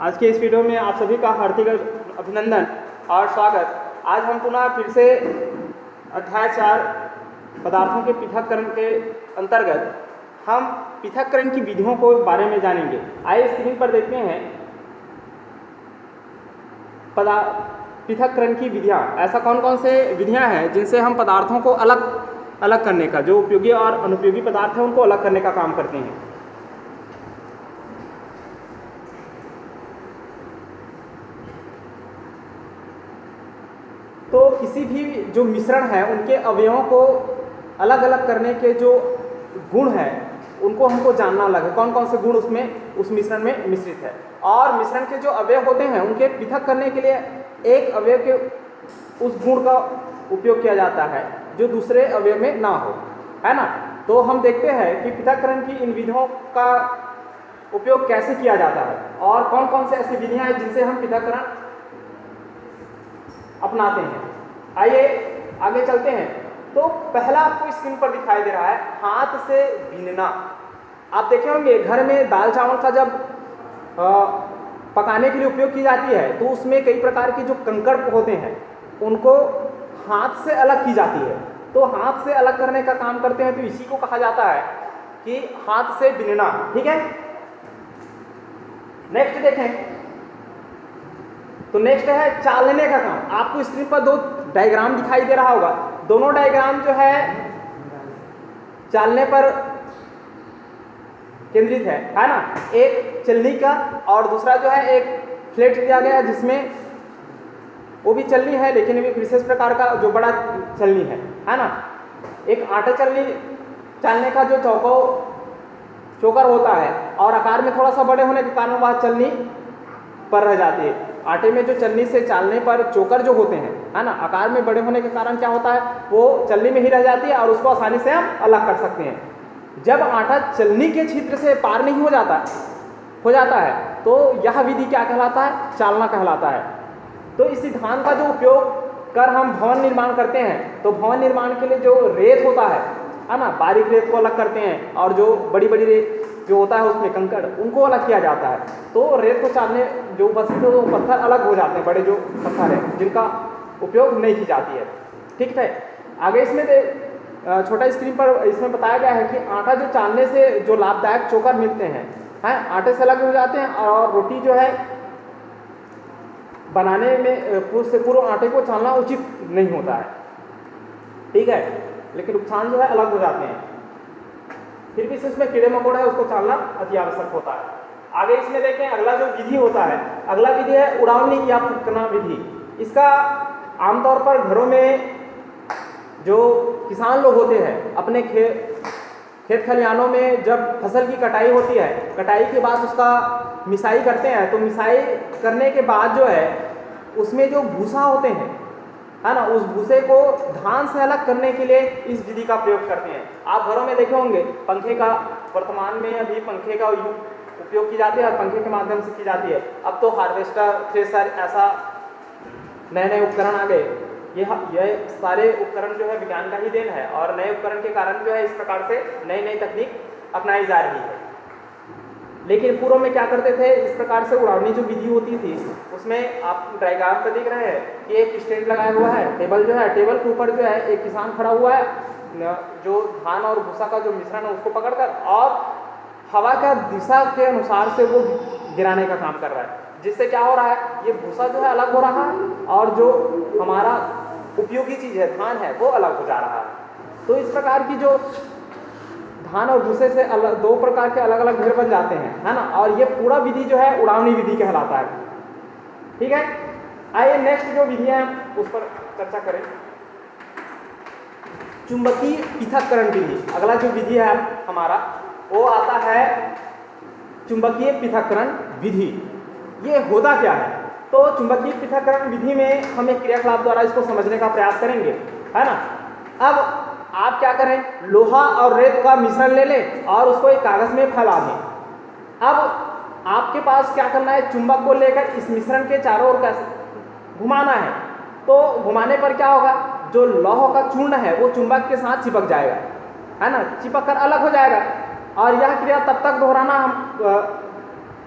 आज के इस वीडियो में आप सभी का हार्दिक अभिनंदन और स्वागत। आज हम पुनः फिर से अध्याय 4 पदार्थों के पृथक्करण के अंतर्गत हम पृथक्करण की विधियों को बारे में जानेंगे। आइए स्क्रीन पर देखते हैं पृथक्करण की विधियाँ। ऐसा कौन कौन से विधियाँ हैं जिनसे हम पदार्थों को अलग अलग करने का, जो उपयोगी और अनुपयोगी पदार्थ हैं उनको अलग करने का काम करते हैं। तो किसी भी जो मिश्रण है उनके अवयवों को अलग अलग करने के जो गुण हैं उनको हमको जानना अलग है, कौन कौन से गुण उसमें उस मिश्रण में मिश्रित है। और मिश्रण के जो अवयव होते हैं उनके पृथक करने के लिए एक अवयव के उस गुण का उपयोग किया जाता है जो दूसरे अवयव में ना हो, है ना। तो हम देखते हैं कि पृथक्करण की इन विधियों का उपयोग कैसे किया जाता है और कौन कौन से ऐसी विधियाँ हैं जिनसे हम पृथक्करण अपनाते हैं। आइए आगे चलते हैं। तो पहला आपको स्क्रीन पर दिखाई दे रहा है हाथ से बीनना। आप देखे होंगे घर में दाल चावल का जब पकाने के लिए उपयोग की जाती है तो उसमें कई प्रकार की जो कंकड़ होते हैं उनको हाथ से अलग की जाती है। तो हाथ से अलग करने का काम करते हैं, तो इसी को कहा जाता है कि हाथ से बीनना। ठीक है, नेक्स्ट देखें। तो नेक्स्ट है चालने का काम। आपको स्क्रीन पर दो डायग्राम दिखाई दे रहा होगा। दोनों डायग्राम जो है चालने पर केंद्रित है ना। एक चलनी का और दूसरा जो है एक फ्लेट दिया गया है जिसमें वो भी चलनी है लेकिन एक विशेष प्रकार का जो बड़ा चलनी है ना। एक आटा चलनी चालने का जो चोकर होता है और आकार में थोड़ा सा बड़े होने के कारण वह चलनी पर रह जाती है। आटे में जो चलनी से चालने पर चोकर जो होते हैं, है ना, आकार में बड़े होने के कारण क्या होता है, वो चलनी में ही रह जाती है और उसको आसानी से हम अलग कर सकते हैं। जब आटा चलनी के छिद्र से पार नहीं हो जाता है तो यह विधि क्या कहलाता है, चालना कहलाता है। तो इस सिद्धांत का जो उपयोग कर हम भवन निर्माण करते हैं, तो भवन निर्माण के लिए जो रेत होता है ना, बारीक रेत को अलग करते हैं और जो बड़ी बड़ी रेत जो होता है उसमें कंकड़ उनको अलग किया जाता है। तो रेत को चालने जो उपस्थित हो वो पत्थर अलग हो जाते हैं, बड़े जो पत्थर हैं जिनका उपयोग नहीं की जाती है। ठीक है, आगे इसमें छोटा स्क्रीन पर इसमें बताया गया है कि आटा जो चालने से जो लाभदायक चोकर मिलते हैं आटे से अलग हो जाते हैं और रोटी जो है बनाने में पूर्व आटे को चालना उचित नहीं होता है। ठीक है, लेकिन नुकसान जो है अलग हो जाते हैं। फिर भी इसमें कीड़े मकोड़े है उसको चालना अति आवश्यक होता है। आगे इसमें देखें, अगला जो विधि होता है, अगला विधि है उड़ावनी या फुकना विधि। इसका आमतौर पर घरों में जो किसान लोग होते हैं अपने खेत खलिहानों में जब फसल की कटाई होती है, कटाई के बाद उसका मिसाई करते हैं। तो मिसाई करने के बाद जो है उसमें जो भूसा होते हैं, है ना, उस भूसे को धान से अलग करने के लिए इस विधि का प्रयोग करते हैं। आप घरों में देखे होंगे पंखे का, वर्तमान में अभी पंखे का उपयोग की जाती है और पंखे के माध्यम से की जाती है। अब तो हार्वेस्टर, थ्रेसर, ऐसा नए नए उपकरण आ गए। ये सारे उपकरण जो है विज्ञान का ही देन है और नए उपकरण के कारण जो है इस प्रकार से नई नई तकनीक अपनाई जा रही है। लेकिन पूर्व में क्या करते थे, इस प्रकार से उड़ावनी जो विधि होती थी उसमें आप डायग्राम पर देख रहे हैं कि एक स्टैंड लगाया हुआ है, टेबल जो है, टेबल के ऊपर जो है एक किसान खड़ा हुआ है जो धान और भूसा का जो मिश्रण है उसको पकड़कर और हवा का दिशा के अनुसार से वो गिराने का काम कर रहा है। जिससे क्या हो रहा है, ये भूसा जो है अलग हो रहा है और जो हमारा उपयोगी चीज़ है धान है वो अलग हो जा रहा है। तो इस प्रकार की जो धान और भूसे से अलग दो प्रकार के अलग अलग ढेर बन जाते हैं, है ना। और ये पूरा विधि जो है उड़ावनी विधि कहलाता है। ठीक है, आइए नेक्स्ट जो विधि है उस पर चर्चा करें। चुंबकीय पृथक्करण विधि। अगला जो विधि है हमारा वो आता है चुंबकीय पृथक्करण विधि। ये होता क्या है, तो चुंबकीय पृथक्करण विधि में हम एक क्रियाकलाप द्वारा इसको समझने का प्रयास करेंगे, है ना। अब आप क्या करें, लोहा और रेत का मिश्रण ले लें और उसको एक कागज में फैला दें। अब आपके पास क्या करना है, चुंबक को लेकर इस मिश्रण के चारों ओर कैसे घुमाना है। तो घुमाने पर क्या होगा, जो लौह का चूर्ण है वो चुंबक के साथ चिपक जाएगा, है ना, चिपक कर अलग हो जाएगा। और यह क्रिया तब तक दोहराना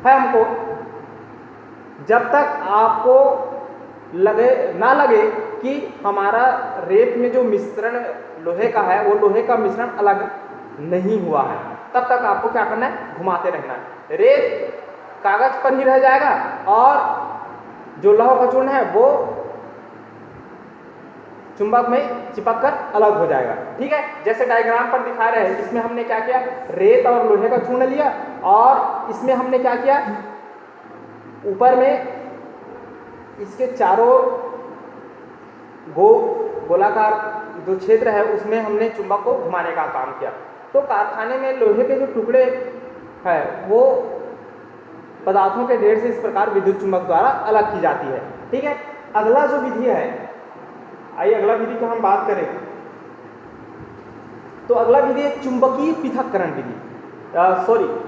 है हमको जब तक आपको ना लगे कि हमारा रेत में जो मिश्रण लोहे का है वो लोहे का मिश्रण अलग नहीं हुआ है, तब तक आपको क्या करना है, घुमाते रहना है। रेत कागज पर ही रह जाएगा और जो लौह का चूर्ण है वो चुंबक में चिपक कर अलग हो जाएगा। ठीक है, जैसे डायग्राम पर दिखा रहे हैं, इसमें हमने क्या किया, रेत और लोहे का चूर्ण लिया और इसमें हमने क्या किया, ऊपर में इसके चारों गोलाकार जो क्षेत्र है उसमें हमने चुंबक को घुमाने का काम किया। तो कारखाने में लोहे के जो टुकड़े है वो पदार्थों के ढेर से इस प्रकार विद्युत चुंबक द्वारा अलग की जाती है। ठीक है, अगला जो विधि है, आइए अगला विधि की हम बात करें। तो अगला विधि है चुंबकीय पृथक्करण विधि।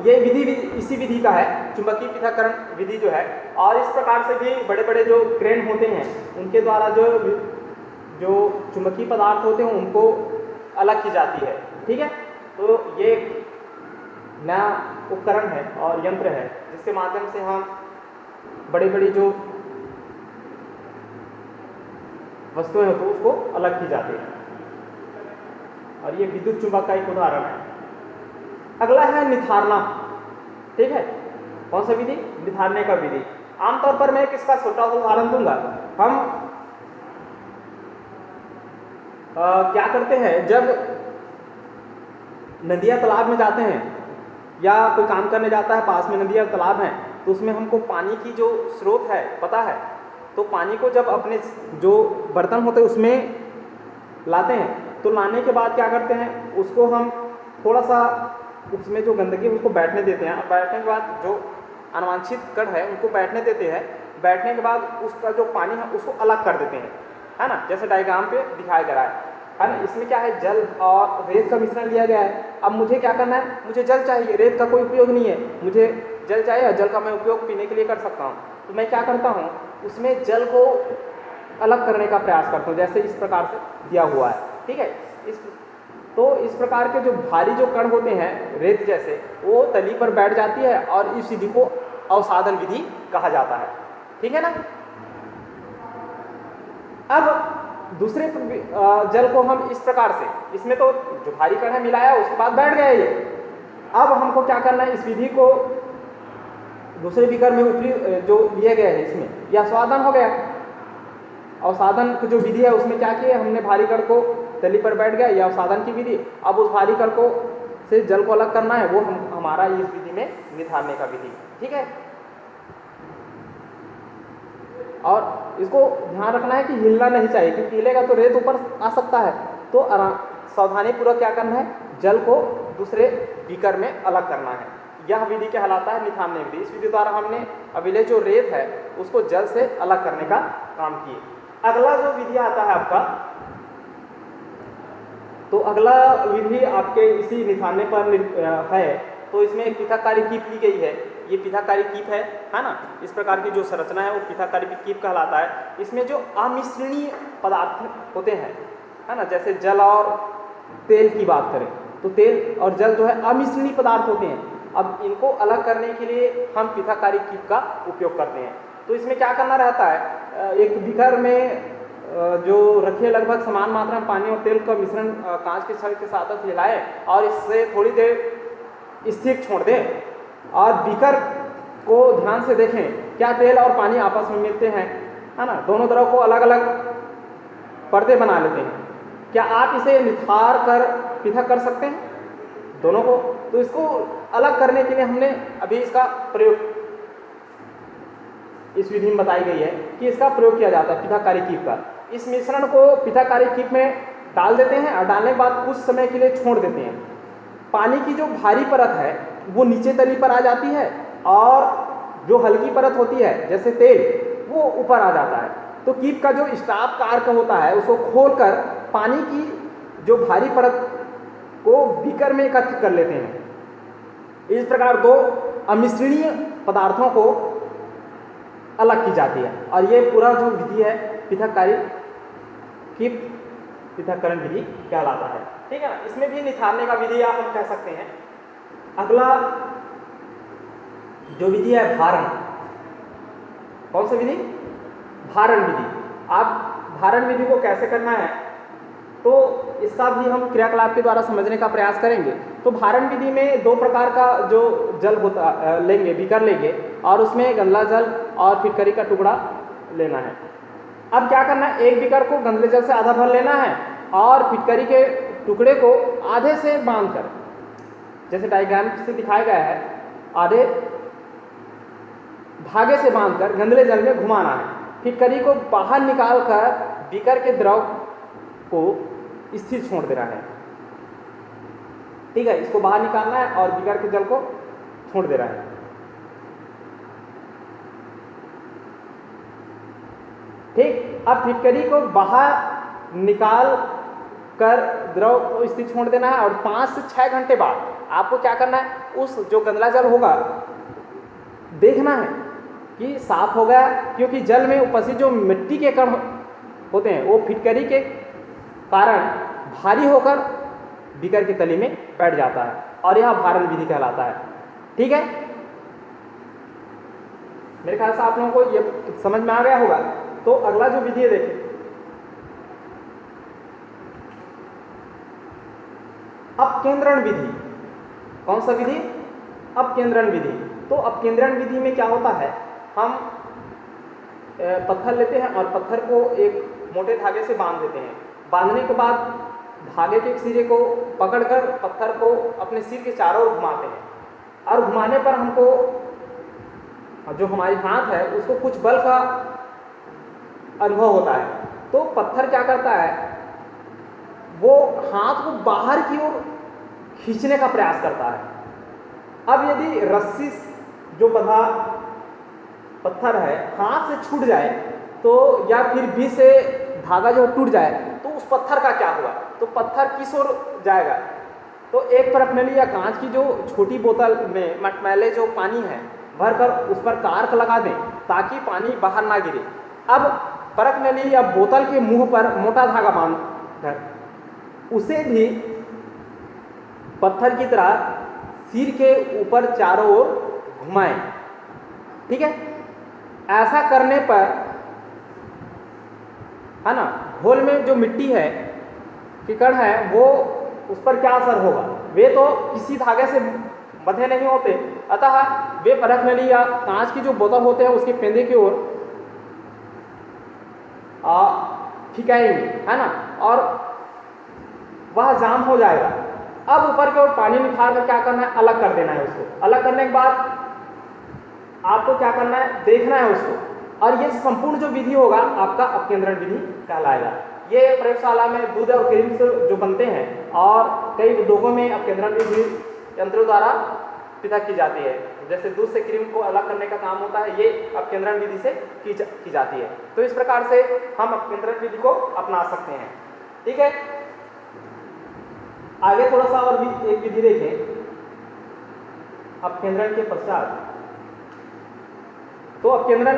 ये विधि इसी विधि का है, चुंबकीय पृथक्करण विधि जो है। और इस प्रकार से भी बड़े बड़े जो क्रेन होते हैं उनके द्वारा जो चुंबकीय पदार्थ होते हैं उनको अलग की जाती है। ठीक है, तो ये एक नया उपकरण है और यंत्र है जिसके माध्यम से हम बड़ी बड़ी जो वस्तुएं होती हैं उसको अलग की जाती है, और ये विद्युत चुंबक का एक उदाहरण है। अगला है निथारना। ठीक है, कौन सा विधि, निथारने का विधि। आमतौर पर मैं किसका छोटा सा उदाहरण दूंगा। हम क्या करते हैं, जब नदियाँ तालाब में जाते हैं या कोई काम करने जाता है, पास में नदी या तालाब है, तो उसमें हमको पानी की जो स्रोत है पता है, तो पानी को जब अपने जो बर्तन होते हैं उसमें लाते हैं, तो लाने के बाद क्या करते हैं, उसको हम थोड़ा सा उसमें जो गंदगी है उसको बैठने देते हैं, और बैठने के बाद जो अनवांछित कण है उनको बैठने देते हैं। बैठने के बाद उसका जो पानी है उसको अलग कर देते हैं, है ना, जैसे डायग्राम पे दिखाया जा रहा है ना। इसमें क्या है, जल और रेत का मिश्रण लिया गया है। अब मुझे क्या करना है, मुझे जल चाहिए, रेत का कोई उपयोग नहीं है, मुझे जल चाहिए, जल का मैं उपयोग पीने के लिए कर सकता हूँ। तो मैं क्या करता हूँ, उसमें जल को अलग करने का प्रयास करता हूँ, जैसे इस प्रकार से दिया हुआ है। ठीक है, इस प्रकार के जो भारी जो कण होते हैं रेत जैसे, वो तली पर बैठ जाती है और इस विधि को अवसादन विधि कहा जाता है। ठीक है ना। अब दूसरे जल को हम इस प्रकार से, इसमें तो जो भारी कण है मिलाया उसके बाद बैठ गया ये। अब हमको क्या करना है, इस विधि को दूसरे बीकर में ऊपरी जो लिए गए हैं इसमें, यह अवसादन हो गया। अवसादन की जो विधि है उसमें क्या किया, हमने भारी कण को तली पर बैठ गया, यह अवसादन की विधि। अब उस भारी कण को से जल को अलग करना है, वो हमारा इस विधि में निथारने का विधि। ठीक है, और इसको ध्यान रखना है कि हिलना नहीं चाहिए, क्योंकि हिलेगा तो रेत ऊपर आ सकता है। तो सावधानी पूर्वक क्या करना है, जल को दूसरे बीकर में अलग करना है। यह विधि कहलाता है निथारने विधि। इस विधि द्वारा हमने अभिले जो रेत है उसको जल से अलग करने का काम किए। अगला जो विधि आता है आपका, तो अगला विधि आपके इसी निथारने पर है। तो इसमें एक पृथककारी कीप ली गई है, ये पृथककारी कीप है ना। इस प्रकार की जो संरचना है वो पृथककारी कीप कहलाता है। इसमें जो अमिश्रणीय पदार्थ होते हैं, है ना, जैसे जल और तेल की बात करें तो तेल और जल जो है अमिश्रणीय पदार्थ होते हैं। अब इनको अलग करने के लिए हम पृथककारी कीप का उपयोग करते हैं। तो इसमें क्या करना रहता है, एक बीकर में जो रखे लगभग समान मात्रा में पानी और तेल का मिश्रण कांच के छड़ के साथ हिलाएं और इससे थोड़ी देर स्थिर छोड़ दें, और बीकर को ध्यान से देखें क्या तेल और पानी आपस में मिलते हैं, है ना। दोनों तरफ को अलग अलग पर्दे बना लेते हैं। क्या आप इसे निथार कर पृथक कर सकते हैं दोनों को? तो इसको अलग करने के लिए हमने अभी इसका प्रयोग इस विधि में बताई गई है कि इसका प्रयोग किया जाता है पृथककारी कीप का। इस मिश्रण को पृथककारी कीप में डाल देते हैं और डालने के बाद कुछ समय के लिए छोड़ देते हैं। पानी की जो भारी परत है वो नीचे तली पर आ जाती है और जो हल्की परत होती है जैसे तेल वो ऊपर आ जाता है। तो कीप का जो स्टाफ कार का होता है उसको खोलकर पानी की जो भारी परत को बीकर में एकत्रित कर लेते हैं। इस प्रकार दो अमिश्रणीय पदार्थों को अलग की जाती है, और ये पूरा जो विधि है पृथककारी कीप पृथक्करण विधि कहलाता है। ठीक है ना, इसमें भी निथारने का विधि आप हम कह सकते हैं। अगला जो विधि है भारण, कौन सा विधि? भारण विधि। आप भारण विधि को कैसे करना है तो इसका भी हम क्रियाकलाप के द्वारा समझने का प्रयास करेंगे। तो भारण विधि में दो प्रकार का जो जल होता लेंगे, बीकर लेंगे और उसमें गंदला जल और फिटकरी का टुकड़ा लेना है। अब क्या करना है, एक बीकर को गंदले जल से आधा भर लेना है और फिटकरी के टुकड़े को आधे से बांधकर, जैसे डायग्राम से दिखाया गया है, आधे धागे से बांधकर गंदले जल में घुमाना है। फिटकरी को बाहर निकालकर बीकर के द्रव को स्थिर छोड़ देना है। ठीक है, इसको बाहर निकालना है और बीकर के जल को छोड़ देना है। ठीक, अब फिटकरी को बाहर निकाल कर द्रव को स्थिर छोड़ देना है और 5 से 6 घंटे बाद आपको क्या करना है, उस जो गंदला जल होगा देखना है कि साफ हो गया, क्योंकि जल में उपस्थित जो मिट्टी के कण होते हैं वो फिटकरी के कारण भारी होकर बीकर की तली में बैठ जाता है और यह भारण विधि कहलाता है। ठीक है, मेरे ख्याल से आप लोगों को ये समझ में आ गया होगा। तो अगला जो विधि है देखें, अपकेंद्रण विधि। कौन सा विधि? अपकेंद्रण विधि। तो अपकेंद्रण विधि में क्या होता है, हम पत्थर लेते हैं और पत्थर को एक मोटे धागे से बांध देते हैं। बांधने के बाद धागे के सिरे को पकड़कर पत्थर को अपने सिर के चारों ओर घुमाते हैं और घुमाने पर हमको जो हमारी हाथ है उसको कुछ बल का अनुभव होता है। तो पत्थर क्या करता है, वो हाथ को बाहर की ओर खींचने का प्रयास करता है। अब यदि रस्सी जो बंधा पत्थर है हाथ से छूट जाए तो, या फिर भी से धागा जो टूट जाए तो उस पत्थर का क्या हुआ, तो पत्थर किस ओर जाएगा? तो एक परख नली या कांच की जो छोटी बोतल में मटमैले जो पानी है भरकर उस पर कार्क लगा दें ताकि पानी बाहर ना गिरे। अब परख नली या बोतल के मुंह पर मोटा धागा बांधकर उसे भी पत्थर की तरह सिर के ऊपर चारों ओर घुमाएं। ठीक है, ऐसा करने पर है ना, घोल में जो मिट्टी है कि कण है वो उस पर क्या असर होगा? वे तो किसी धागे से बंधे नहीं होते, अतः वे परख नली या कांच की जो बोतल होते हैं उसके पेंदे की ओर खिंचाएंगे, है ना, और वह जाम हो जाएगा। अब ऊपर की ओर पानी निकाल कर क्या करना है, अलग कर देना है उसको। अलग करने के बाद आपको क्या करना है, देखना है उसको, और ये संपूर्ण जो विधि होगा आपका अपकेंद्रण विधि कहलाएगा। ये प्रयोगशाला में दूध और क्रीम से जो बनते हैं और कई उद्योगों में अपकेंद्रण विधि यंत्रों द्वारा पृथक की जाती है। जैसे दूध से क्रीम को अलग करने का काम होता है, ये अपकेंद्रण विधि से की जाती है। तो इस प्रकार से हम अपकेंद्रण विधि को अपना सकते हैं। ठीक है, आगे थोड़ा सा और भी एक विधि देखें अपकेंद्रण के पश्चात। तो अपकेंद्रण,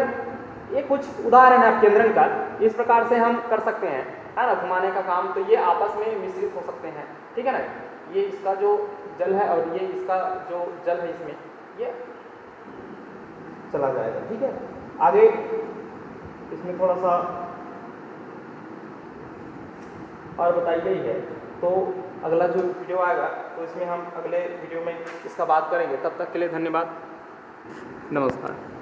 ये कुछ उदाहरण है अपकेंद्रण का, इस प्रकार से हम कर सकते हैं, है ना, घुमाने का काम। तो ये आपस में मिश्रित हो सकते हैं। ठीक है ना, ये इसका जो जल है और ये इसका जो जल है इसमें ये चला जाएगा। ठीक है, आगे इसमें थोड़ा सा और बताई गई है। तो अगला जो वीडियो आएगा तो इसमें हम अगले वीडियो में इसका बात करेंगे। तब तक के लिए धन्यवाद, नमस्कार।